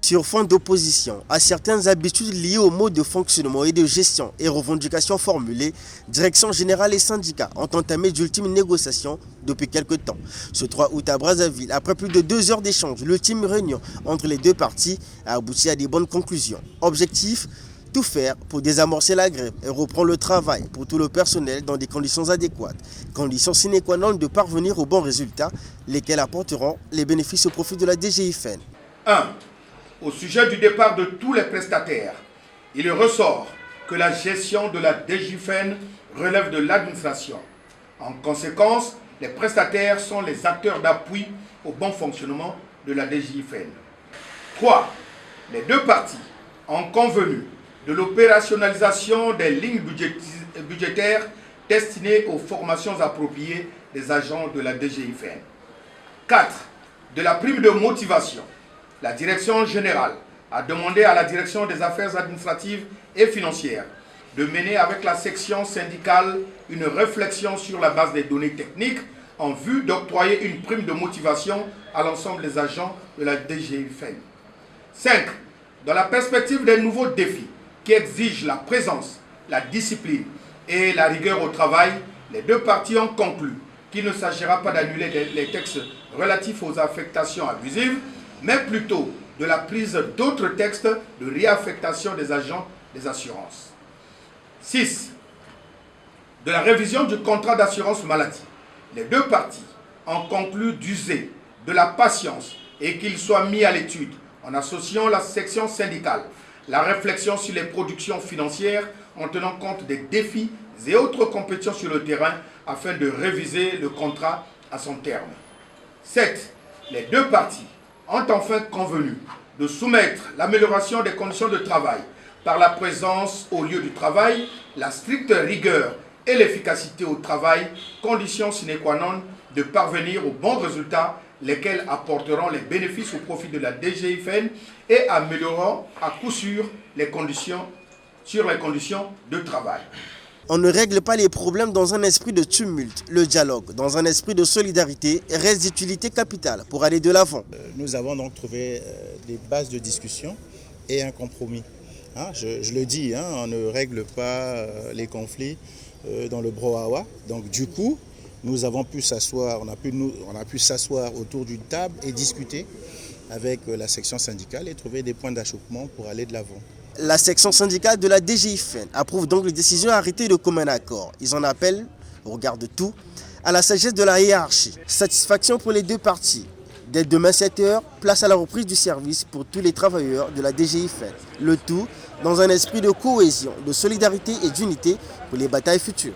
Sur fond d'opposition à certaines habitudes liées au mode de fonctionnement et de gestion et revendications formulées, direction générale et syndicats ont entamé d'ultimes négociations depuis quelques temps. Ce 3 août à Brazzaville, après plus de 2 heures d'échange, l'ultime réunion entre les deux parties a abouti à des bonnes conclusions. Objectif: tout faire pour désamorcer la grève et reprendre le travail pour tout le personnel dans des conditions adéquates. Conditions sine qua non de parvenir aux bons résultats, lesquels apporteront les bénéfices au profit de la DGIFN. 1. Au sujet du départ de tous les prestataires, il ressort que la gestion de la DGIFN relève de l'administration. En conséquence, les prestataires sont les acteurs d'appui au bon fonctionnement de la DGIFN. 3. Les deux parties ont convenu de l'opérationnalisation des lignes budgétaires destinées aux formations appropriées des agents de la DGIFN. 4. De la prime de motivation. La direction générale a demandé à la direction des affaires administratives et financières de mener avec la section syndicale une réflexion sur la base des données techniques en vue d'octroyer une prime de motivation à l'ensemble des agents de la DGIFN. 5. Dans la perspective des nouveaux défis qui exigent la présence, la discipline et la rigueur au travail, les deux parties ont conclu qu'il ne s'agira pas d'annuler les textes relatifs aux affectations abusives, mais plutôt de la prise d'autres textes de réaffectation des agents des assurances. 6. De la révision du contrat d'assurance maladie. Les deux parties ont conclu d'user de la patience et qu'il soit mis à l'étude, en associant la section syndicale, la réflexion sur les productions financières en tenant compte des défis et autres compétitions sur le terrain afin de réviser le contrat à son terme. 7. Les deux parties ont enfin convenu de soumettre l'amélioration des conditions de travail par la présence au lieu du travail, la stricte rigueur et l'efficacité au travail, conditions sine qua non de parvenir aux bons résultats, lesquels apporteront les bénéfices au profit de la DGIFN et amélioreront à coup sûr les conditions de travail. On ne règle pas les problèmes dans un esprit de tumulte. Le dialogue, dans un esprit de solidarité, reste d'utilité capitale pour aller de l'avant. Nous avons donc trouvé des bases de discussion et un compromis. Je le dis, on ne règle pas les conflits dans le brouhaha. Donc du coup, nous avons pu s'asseoir, on a pu s'asseoir autour d'une table et discuter avec la section syndicale et trouver des points d'achoppement pour aller de l'avant. La section syndicale de la DGIFN approuve donc les décisions arrêtées de commun accord. Ils en appellent, au regard de tout, à la sagesse de la hiérarchie. Satisfaction pour les deux parties. Dès demain 7h, place à la reprise du service pour tous les travailleurs de la DGIFN. Le tout dans un esprit de cohésion, de solidarité et d'unité pour les batailles futures.